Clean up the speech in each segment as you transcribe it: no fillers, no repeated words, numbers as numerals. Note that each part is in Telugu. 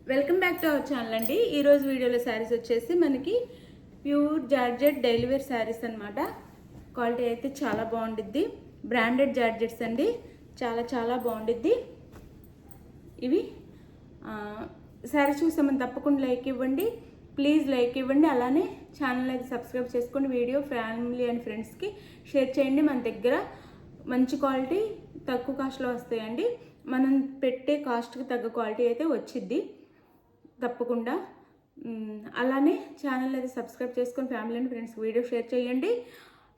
Welcome back to our channel అండి. ఈరోజు వీడియోలో శారీస్ వచ్చేసి మనకి pure georgette daily wear saris అనమాట. క్వాలిటీ అయితే చాలా బాగుండిద్ది. బ్రాండెడ్ జార్జెట్స్ అండి, చాలా చాలా బాగుండిద్ది. ఇవి శారీ చూసామని తప్పకుండా లైక్ ఇవ్వండి, ప్లీజ్ లైక్ ఇవ్వండి. అలానే ఛానల్ అయితే సబ్స్క్రైబ్ చేసుకోండి. వీడియో ఫ్యామిలీ అండ్ ఫ్రెండ్స్కి షేర్ చేయండి. మన దగ్గర మంచి క్వాలిటీ తక్కువ కాస్ట్లో వస్తాయండి. మనం పెట్టే కాస్ట్కి తగ్గ క్వాలిటీ అయితే వచ్చిద్ది తప్పకుండా. అలానే ఛానల్ అయితే సబ్స్క్రైబ్ చేసుకొని family and friends video share చేయండి.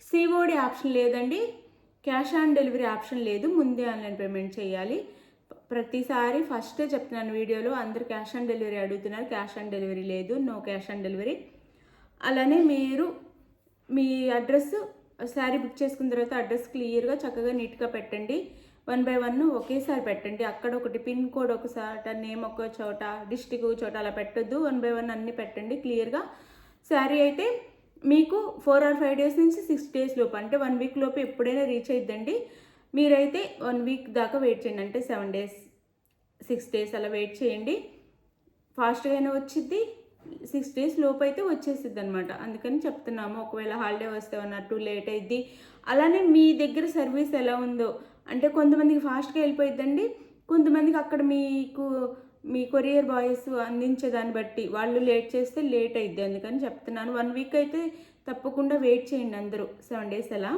సిఓడి ఆప్షన్ లేదండి, క్యాష్ ఆన్ డెలివరీ ఆప్షన్ లేదు, ముందే ఆన్లైన్ పేమెంట్ చేయాలి. ప్రతిసారి ఫస్టే చెప్తున్నాను వీడియోలో, అందరు క్యాష్ ఆన్ డెలివరీ అడుగుతున్నారు. క్యాష్ ఆన్ డెలివరీ లేదు, నో క్యాష్ ఆన్ డెలివరీ. అలానే మీరు మీ అడ్రస్ శారీ బుక్ చేసుకున్న తర్వాత అడ్రస్ క్లియర్గా చక్కగా నీట్గా పెట్టండి. 1 by 1 ఒకేసారి పెట్టండి. అక్కడ ఒకటి పిన్ కోడ్ ఒక చోట, నేమ్ ఒక చోట, డిస్టిక్ చోట అలా పెట్టొద్దు. 1 by 1 అన్నీ పెట్టండి క్లియర్గా. శారీ అయితే మీకు 4 or 5 days నుంచి 6 days లోపు, అంటే 1 week లోపు ఎప్పుడైనా రీచ్ అయిద్దండి. మీరైతే 1 week దాకా వెయిట్ చేయండి, అంటే 7 days 6 days అలా వెయిట్ చేయండి. ఫాస్ట్గా అయినా వచ్చిద్ది, 6 days లోపు అయితే వచ్చేసిద్ది అనమాట. అందుకని చెప్తున్నాము. ఒకవేళ హాలిడే వస్తే 1 or 2 లేట్ అయింది. అలానే మీ దగ్గర సర్వీస్ ఎలా ఉందో, అంటే కొంతమందికి ఫాస్ట్గా వెళ్ళిపోయిద్దండి, కొంతమందికి అక్కడ మీకు మీ కొరియర్ బాయ్స్ అందించే దాన్ని బట్టి వాళ్ళు లేట్ చేస్తే లేట్ అయిద్ది. అందుకని చెప్తున్నాను. 1 week అయితే తప్పకుండా వెయిట్ చేయండి అందరూ. 7 days అలా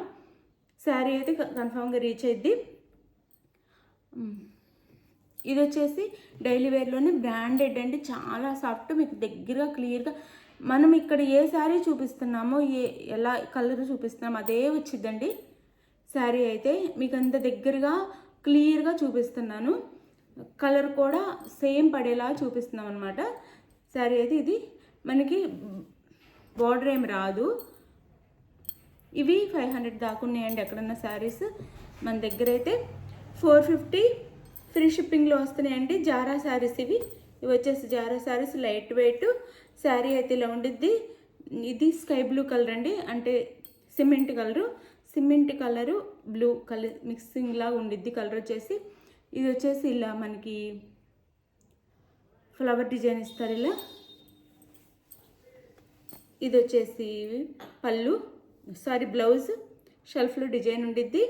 శారీ అయితే కన్ఫామ్గా రీచ్ అయిద్ది. ఇది వచ్చేసి డైలీ వేర్లోనే బ్రాండెడ్ అండి, చాలా సాఫ్ట్, మీకు దగ్గరగా క్లియర్గా మనం ఇక్కడ ఏ శారీ చూపిస్తున్నామో, ఎలా కలర్ చూపిస్తున్నామో అదే వచ్చిద్దండి. శారీ అయితే మీకు అంత దగ్గరగా క్లియర్గా చూపిస్తున్నాను. కలర్ కూడా సేమ్ పడేలా చూపిస్తున్నాం అనమాట. శారీ అయితే ఇది మనకి బార్డర్ ఏమి రాదు. ఇవి 500 దాకా ఉన్నాయండి ఎక్కడన్నా శారీస్. మన దగ్గర అయితే 450 ఫ్రీ షిప్పింగ్లో వస్తున్నాయండి. జారా శారీస్ ఇవి వచ్చేసి Zara saris, light weight sari అయితే ఇలా ఉండిద్ది. ఇది స్కై బ్లూ కలర్ అండి, అంటే cement colour blue colour mixing లాగా ఉండిద్ది కలర్ వచ్చేసి. ఇది వచ్చేసి ఇలా మనకి ఫ్లవర్ డిజైన్ ఇస్తారు ఇలా. ఇది వచ్చేసి బ్లౌజ్ షెల్ఫ్లో డిజైన్ ఉండిద్ది.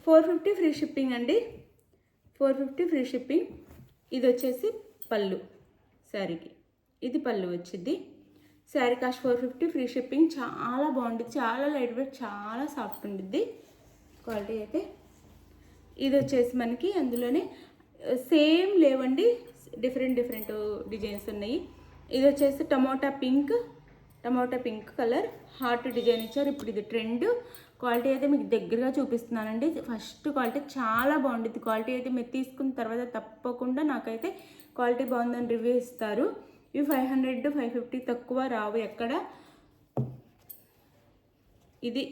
450 ఫ్రీ షిప్పింగ్ అండి, 450 ఫ్రీ షిప్పింగ్. ఇది వచ్చేసి పళ్ళు శారీకి, ఇది పళ్ళు వచ్చింది. Sari cost 450 free shipping. చాలా బాగుంటుంది, చాలా లైట్ వెయిట్, చాలా సాఫ్ట్ ఉండిద్ది క్వాలిటీ అయితే. ఇది వచ్చేసి మనకి అందులోనే సేమ్ లేవండి, డిఫరెంట్ డిజైన్స్ ఉన్నాయి. ఇది వచ్చేసి tomato pink colour heart design ఇచ్చారు. ఇప్పుడు ఇది ట్రెండ్. క్వాలిటీ అయితే మీకు దగ్గరగా చూపిస్తున్నానండి. ఫస్ట్ క్వాలిటీ చాలా బాగుంటుంది. క్వాలిటీ అయితే మీరు తీసుకున్న తర్వాత తప్పకుండా నాకైతే క్వాలిటీ బాగుందని రివ్యూ ఇస్తారు. ఇవి 500 550 తక్కువ రావు ఎక్కడ. ఇది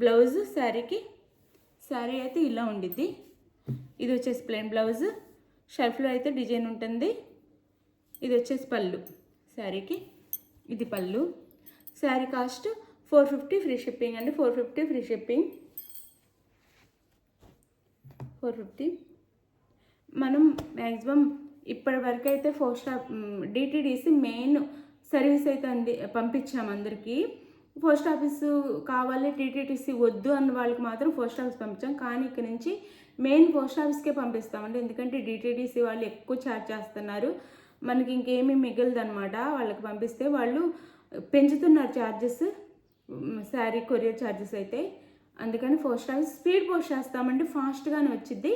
బ్లౌజ్ శారీకి. శారీ అయితే ఇలా ఉండిద్ది. ఇది వచ్చేసి ప్లెయిన్ బ్లౌజ్, షెల్ఫ్లో అయితే డిజైన్ ఉంటుంది. ఇది వచ్చేసి పళ్ళు శారీకి, ఇది పళ్ళు. శారీ కాస్ట్ 450 ఫ్రీ షిప్పింగ్ అండి, 450 ఫ్రీ షిప్పింగ్. 450. మనం మ్యాక్సిమం ఇప్పటి వరకు అయితే DTDC మెయిన్ సర్వీస్ అయితే పంపించాము అందరికీ. పోస్ట్ ఆఫీసు కావాలి, DTDC వద్దు అన్న వాళ్ళకి మాత్రం పోస్ట్ ఆఫీస్ పంపించాం. కానీ ఇక్కడ నుంచి మెయిన్ పోస్ట్ ఆఫీస్కే పంపిస్తామండి, ఎందుకంటే DTDC వాళ్ళు ఎక్కువ ఛార్జ్ చేస్తున్నారు. మనకి ఇంకేమీ మిగలదనమాట. వాళ్ళకి పంపిస్తే వాళ్ళు పెంచుతున్నారు ఛార్జెస్, శారీ కొరియర్ ఛార్జెస్ అయితే. అందుకని పోస్ట్ ఆఫీస్ స్పీడ్ పోస్ట్ చేస్తామండి, ఫాస్ట్గానే వచ్చిద్ది.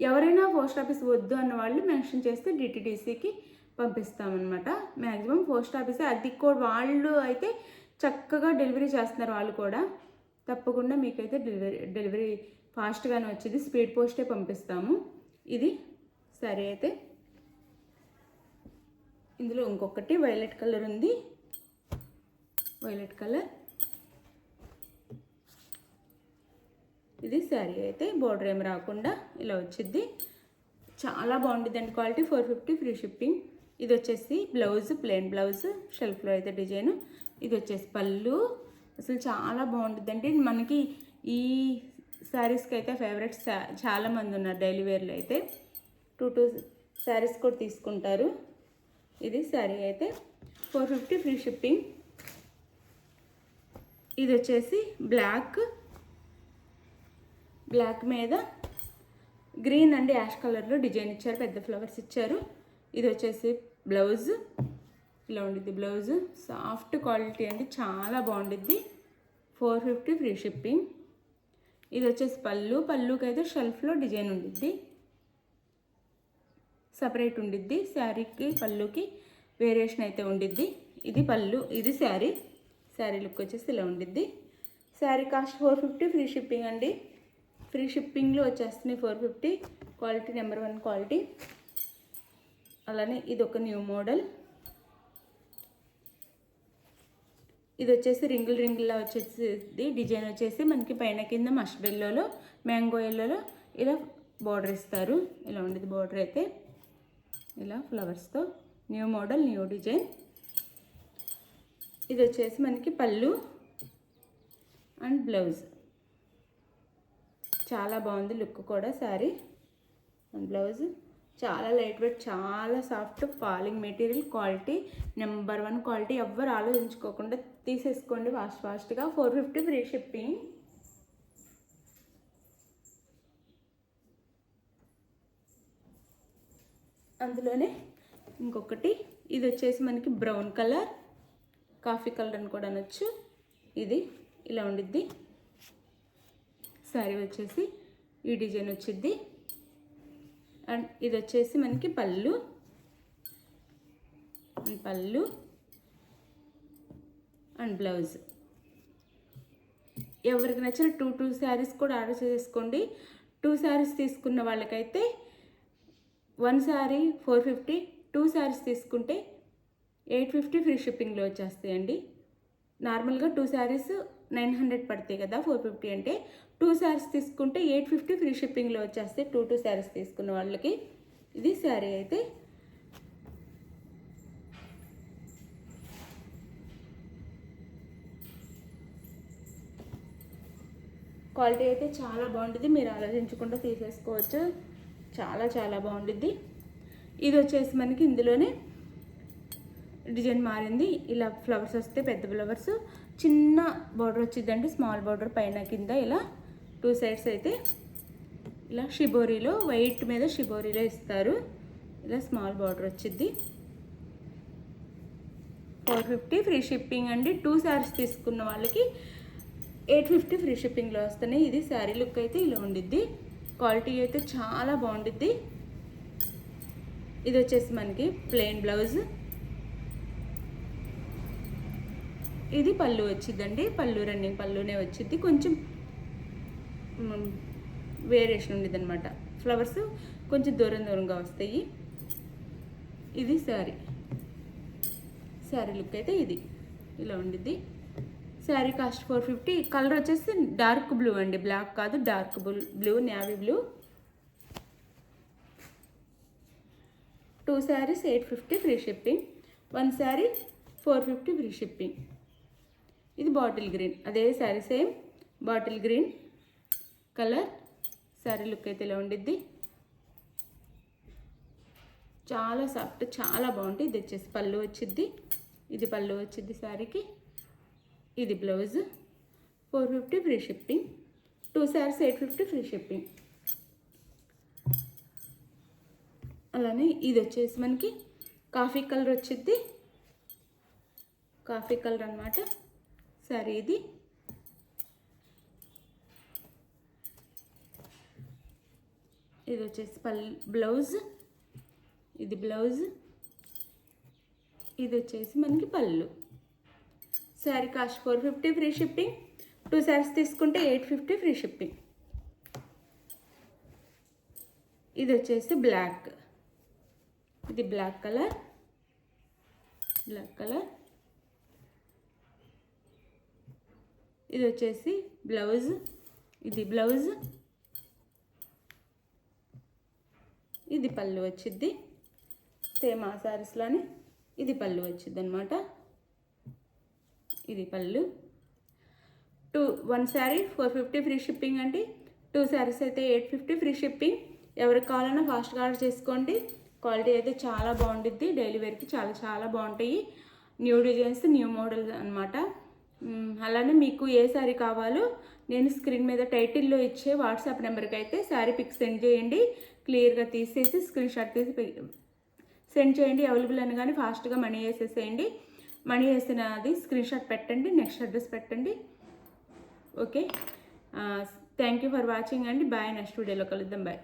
ఎవరైనా పోస్ట్ ఆఫీస్ వద్దు అన్న వాళ్ళు మెన్షన్ చేస్తే DTDCకి పంపిస్తామన్నమాట. మ్యాక్సిమం పోస్ట్ ఆఫీసే, అది కూడా వాళ్ళు అయితే చక్కగా డెలివరీ చేస్తున్నారు. వాళ్ళు కూడా తప్పకుండా మీకైతే డెలివరీ ఫాస్ట్గానే వచ్చింది. స్పీడ్ పోస్టే పంపిస్తాము. ఇది సరే అయితే. ఇందులో ఇంకొకటి వైలెట్ కలర్ ఉంది, వైలెట్ కలర్. ఇది శారీ అయితే బోర్డర్ ఏమి రాకుండా ఇలా వచ్చింది. చాలా బాగుంటుందండి క్వాలిటీ. 450 free shipping. ఇది వచ్చేసి బ్లౌజ్, ప్లెయిన్ బ్లౌజ్, షెల్ఫ్లో అయితే డిజైన్. ఇది వచ్చేసి పళ్ళు. అసలు చాలా బాగుంటుందండి. మనకి ఈ శారీస్కి అయితే ఫేవరెట్స్ చాలామంది ఉన్నారు. డైలీ వేర్లో అయితే 2 శారీస్ కూడా తీసుకుంటారు. ఇది శారీ అయితే 450 ఫ్రీ షిప్పింగ్. ఇది వచ్చేసి బ్లాక్ మీద గ్రీన్ అండ్ యాష్ కలర్లో డిజైన్ ఇచ్చారు, పెద్ద ఫ్లవర్స్ ఇచ్చారు. ఇది వచ్చేసి బ్లౌజ్, ఇలా ఉండిద్ది బ్లౌజ్. సాఫ్ట్ క్వాలిటీ అండి, చాలా బాగుండిద్ది. 450 ఫ్రీ షిప్పింగ్. ఇది వచ్చేసి పళ్ళుకి అయితే షెల్ఫ్లో డిజైన్ ఉండిద్ది, సపరేట్ ఉండిద్ది. శారీకి పళ్ళుకి వేరియేషన్ అయితే ఉండిద్ది. ఇది పళ్ళు, ఇది శారీ లుక్ వచ్చేసి ఇలా ఉండిద్ది. శారీ కాస్ట్ 450 ఫ్రీ షిప్పింగ్ అండి. ఫ్రీ షిప్పింగ్లో వచ్చేస్తున్నాయి 450. Quality number 1 quality. అలానే ఇది ఒక న్యూ మోడల్. ఇది వచ్చేసి రింగుల్లా వచ్చేసి డిజైన్ వచ్చేసి మనకి పైన కింద మస్టర్డ్ ఎల్లోలో, మ్యాంగో ఎల్లోలో ఇలా బార్డర్ ఇస్తారు. ఇలా ఉండేది బార్డర్ అయితే, ఇలా ఫ్లవర్స్తో. New model, new design. ఇది వచ్చేసి మనకి పళ్ళు అండ్ బ్లౌజ్. చాలా బాగుంది లుక్ కూడా శారీ అండ్ బ్లౌజ్. చాలా లైట్ వెయిట్, చాలా soft, falling material, quality number 1 quality. ఎవ్వరు ఆలోచించుకోకుండా తీసేసుకోండి ఫాస్ట్గా. 450 ఫ్రీ షిప్పింగ్. అందులోనే ఇంకొకటి, ఇది వచ్చేసి మనకి బ్రౌన్ కలర్, కాఫీ కలర్ అని కూడా అనొచ్చు. ఇది ఇలా ఉండిద్ది. శారీ వచ్చేసి ఈ డిజైన్ వచ్చిద్ది. అండ్ ఇది వచ్చేసి మనకి పళ్ళు అండ్ బ్లౌజ్. ఎవరికి నచ్చిన 2 శారీస్ కూడా ఆర్డర్ చేసుకోండి. 2 శారీస్ తీసుకున్న వాళ్ళకైతే 1 శారీ 450, 2 శారీస్ తీసుకుంటే 850 ఫ్రీ షిప్పింగ్లో వచ్చేస్తాయండి. నార్మల్గా 2 శారీస్ 900 పడతాయి కదా 450 అంటే. 2 శారీస్ తీసుకుంటే 850 ఫ్రీ షిప్పింగ్లో వచ్చేస్తాయి 2 శారీస్ తీసుకున్న వాళ్ళకి. ఇది శారీ అయితే. క్వాలిటీ అయితే చాలా బాగుంటుంది, మీరు ఆలోచించకుండా తీసేసుకోవచ్చు. చాలా బాగుంటుంది. ఇది వచ్చేసి మనకి ఇందులోనే డిజైన్ మారింది. ఇలా ఫ్లవర్స్ వస్తే పెద్ద ఫ్లవర్స్, చిన్న బార్డర్ వచ్చిందండి, స్మాల్ బార్డర్ పైన కింద ఇలా 2 సైడ్స్ అయితే ఇలా షిబోరీలో, వైట్ మీద షిబోరీలో ఇస్తారు. ఇలా స్మాల్ బార్డర్ వచ్చింది. 450 ఫ్రీ షిప్పింగ్ అండి. 2 శారీస్ తీసుకున్న వాళ్ళకి 850 ఫ్రీ షిప్పింగ్లో వస్తున్నాయి. ఇది శారీ లుక్ అయితే ఇలా ఉండిద్ది. క్వాలిటీ అయితే చాలా బాగుండిద్ది. ఇది వచ్చేసి మనకి ప్లెయిన్ బ్లౌజ్. ఇది పళ్ళు వచ్చిందండి, రన్నింగ్ పళ్ళునే వచ్చింది. కొంచెం వేరియేషన్ ఉండేది అనమాట, ఫ్లవర్స్ కొంచెం దూరంగా వస్తాయి. ఇది శారీ లుక్ అయితే ఇది ఇలా ఉండిద్ది. శారీ కాస్ట్ 450. కలర్ వచ్చేసి డార్క్ బ్లూ అండి, బ్లాక్ కాదు, dark blue, navy blue. 2 saris 850 free shipping. 1 sari 450 free shipping. ఇది బాటిల్ గ్రీన్, అదే sari same bottle green colour. Sari look అయితే ఇలా ఉండిద్ది. చాలా సాఫ్ట్, చాలా బాగుంటుంది. ఇది వచ్చేసి పళ్ళు వచ్చిద్ది, ఇది పళ్ళు వచ్చిద్ది శారీకి. ఇది blouse. 450 free shipping. 2 saris 850 free shipping. అలానే ఇది వచ్చేసి మనకి కాఫీ కలర్ వచ్చిద్ది, కాఫీ కలర్ అన్నమాట శారీ ఇది. ఇది వచ్చేసి బ్లౌజ్, ఇది బ్లౌజ్. ఇది వచ్చేసి మనకి పళ్ళు. Sari cost 450 free shipping. 2 saris తీసుకుంటే 850 ఫ్రీ షిప్పింగ్. ఇది వచ్చేసి బ్లాక్, ఇది బ్లాక్ కలర్. ఇది వచ్చేసి బ్లౌజ్, ఇది బ్లౌజ్. ఇది పళ్ళు వచ్చిద్ది, సేమ్ ఆ శారీస్లోనే ఇది పళ్ళు వచ్చిద్ది అనమాట. ఇది పళ్ళు. 1 శారీ 450 ఫ్రీ షిప్పింగ్ అండి. 2 శారీస్ అయితే 850 ఫ్రీ షిప్పింగ్. ఎవరికి కావాలన్నా ఫాస్ట్గా ఆర్డర్ చేసుకోండి. క్వాలిటీ అయితే చాలా బాగుంటుంది. డైలీ వేర్కి చాలా చాలా బాగుంటాయి. న్యూ డిజైన్స్, న్యూ మోడల్స్ అనమాట. అలానే మీకు ఏ శారీ కావాలో నేను స్క్రీన్ మీద టైటిల్లో ఇచ్చే వాట్సాప్ నెంబర్కి అయితే శారీ పిక్ సెండ్ చేయండి. క్లియర్గా తీసేసి స్క్రీన్ షాట్ తీసి సెండ్ చేయండి. అవైలబుల్ అని కానీ ఫాస్ట్గా మనీ వేసేసేయండి. మనీ వేసినది స్క్రీన్ షాట్ పెట్టండి, నెక్స్ట్ అడ్రస్ పెట్టండి. Okay, thank you for watching అండి. బాయ్. నెక్స్ట్ వీడియోలో కలుద్దాం. బాయ్.